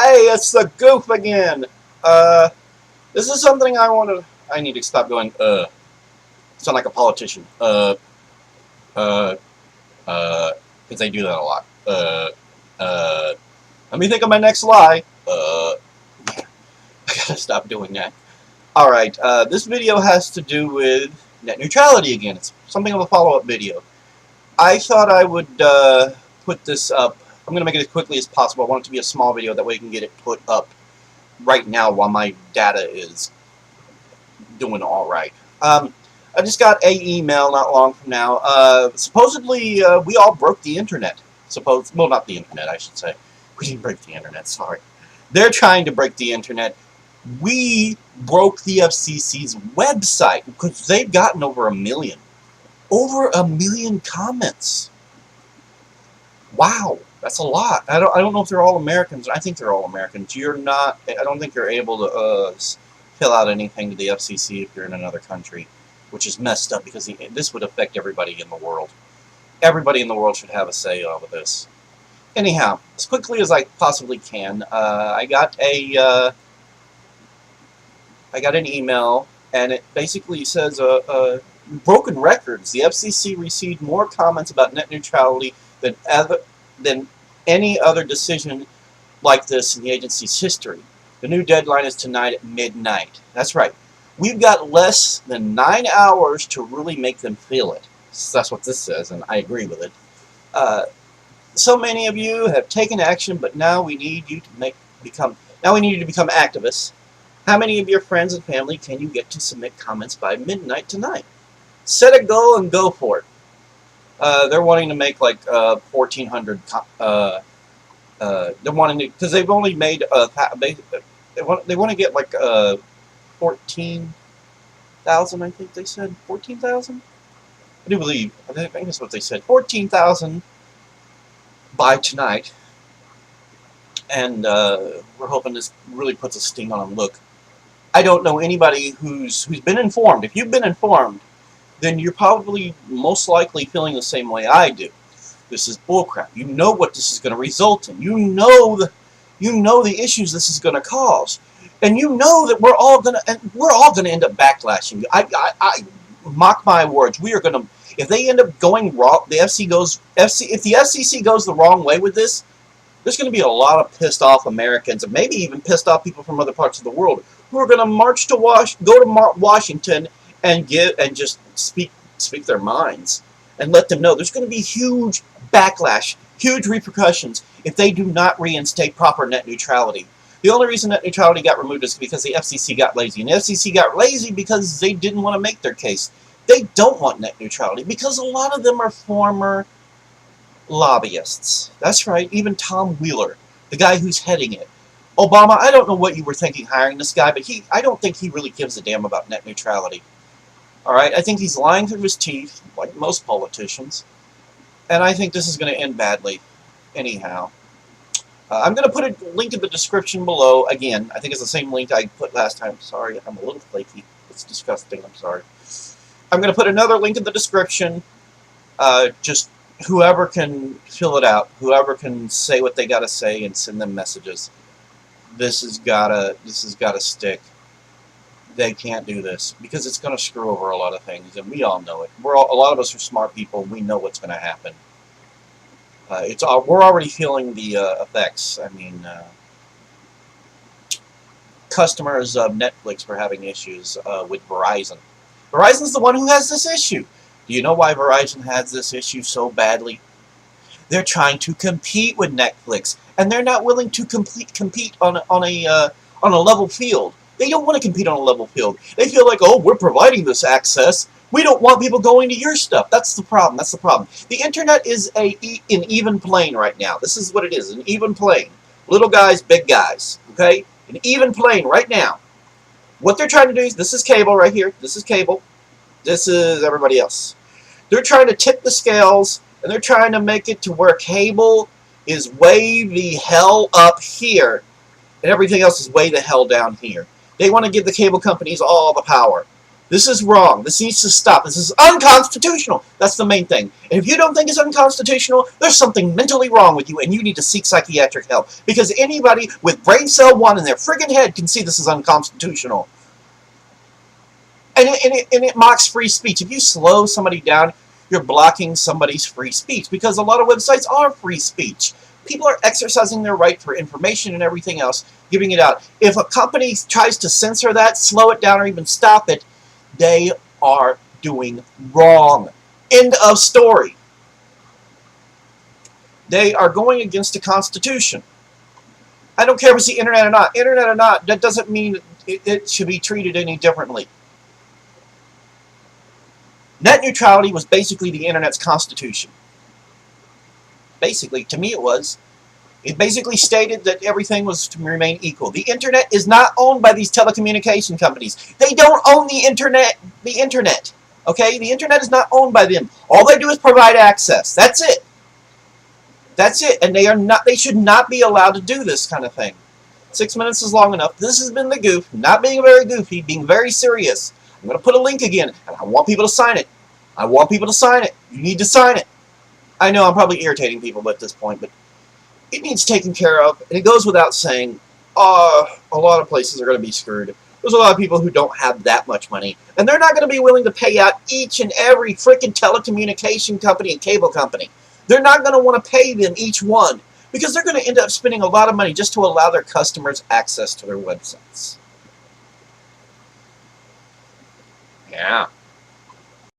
Hey, it's the goof again. This is something I need to stop going, sound like a politician. Uh, because they do that a lot. Uh, let me think of my next lie. I gotta stop doing that. Alright, this video has to do with net neutrality again. It's something of a follow-up video. I thought I would, put this up. I'm gonna make it as quickly as possible. I want it to be a small video, that way you can get it put up right now while my data is doing alright. I just got an email not long from now. Supposedly, we all broke the internet. Well, not the internet, I should say. We didn't break the internet, sorry. They're trying to break the internet. We broke the FCC's website because they've gotten over 1 million. Over 1 million comments. Wow, that's a lot. I don't know if they're all Americans. I think they're all Americans. You're not. I don't think you're able to fill out anything to the FCC if you're in another country, which is messed up because this would affect everybody in the world. Everybody in the world should have a say over this. Anyhow, as quickly as I possibly can, I got an email, and it basically says, broken records. The FCC received more comments about net neutrality than any other decision like this in the agency's history. The new deadline is tonight at midnight. That's right. We've got less than 9 hours to really make them feel it. So that's what this says, and I agree with it. So many of you have taken action, but now we need you to become activists. How many of your friends and family can you get to submit comments by midnight tonight? Set a goal and go for it. They're wanting to make like 1,400. They're wanting to, because they've only made they want to get like 14,000. I think they said 14,000. I do believe. I think that's what they said. 14,000 by tonight, and we're hoping this really puts a sting on them. Look, I don't know anybody who's been informed. If you've been informed, then you're probably most likely feeling the same way I do. This is bullcrap. You know what this is going to result in. You know the issues this is going to cause, and you know that we're all going to end up backlashing. I mock my words. We are going to, if they end up going wrong, if the FCC goes the wrong way with this, there's going to be a lot of pissed off Americans, and maybe even pissed off people from other parts of the world, who are going to march to Washington and just speak their minds and let them know there's going to be huge backlash, huge repercussions if they do not reinstate proper net neutrality. The only reason net neutrality got removed is because the FCC got lazy, and the FCC got lazy because they didn't want to make their case. They don't want net neutrality because a lot of them are former lobbyists. That's right, even Tom Wheeler, the guy who's heading it. Obama, I don't know what you were thinking hiring this guy, but I don't think he really gives a damn about net neutrality. Alright, I think he's lying through his teeth, like most politicians, and I think this is going to end badly. Anyhow, I'm going to put a link in the description below. Again, I think it's the same link I put last time. Sorry, I'm a little flaky. It's disgusting, I'm sorry. I'm going to put another link in the description. Just whoever can fill it out, whoever can say what they got to say and send them messages. This has got to stick. They can't do this because it's going to screw over a lot of things, and we all know it. A lot of us are smart people. We know what's going to happen. We're already feeling the effects. I mean, customers of Netflix were having issues with Verizon. Verizon's the one who has this issue. Do you know why Verizon has this issue so badly? They're trying to compete with Netflix, and they're not willing to compete on a level field. They don't want to compete on a level field. They feel like, oh, we're providing this access. We don't want people going to your stuff. That's the problem. That's the problem. The internet is an even plane right now. This is what it is, an even plane. Little guys, big guys. Okay? An even plane right now. What they're trying to do is, this is cable right here. This is cable. This is everybody else. They're trying to tip the scales, and they're trying to make it to where cable is way the hell up here, and everything else is way the hell down here. They want to give the cable companies all the power. This is wrong. This needs to stop. This is unconstitutional. That's the main thing. And if you don't think it's unconstitutional, there's something mentally wrong with you, and you need to seek psychiatric help. Because anybody with brain cell 1 in their friggin' head can see this is unconstitutional. And it mocks free speech. If you slow somebody down, you're blocking somebody's free speech. Because a lot of websites are free speech. People are exercising their right for information and everything else, giving it out. If a company tries to censor that, slow it down, or even stop it, they are doing wrong. End of story. They are going against the Constitution. I don't care if it's the internet or not. Internet or not, that doesn't mean it should be treated any differently. Net neutrality was basically the internet's constitution. Basically, to me it was. It basically stated that everything was to remain equal. The internet is not owned by these telecommunication companies. They don't own the internet. Okay? The internet is not owned by them. All they do is provide access. That's it. That's it. And they should not be allowed to do this kind of thing. 6 minutes is long enough. This has been the goof. Not being very goofy, being very serious. I'm going to put a link again, and I want people to sign it. I want people to sign it. You need to sign it. I know I'm probably irritating people at this point, but it needs taken care of, and it goes without saying, a lot of places are going to be screwed. There's a lot of people who don't have that much money, and they're not going to be willing to pay out each and every freaking telecommunication company and cable company. They're not going to want to pay them each one, because they're going to end up spending a lot of money just to allow their customers access to their websites. Yeah.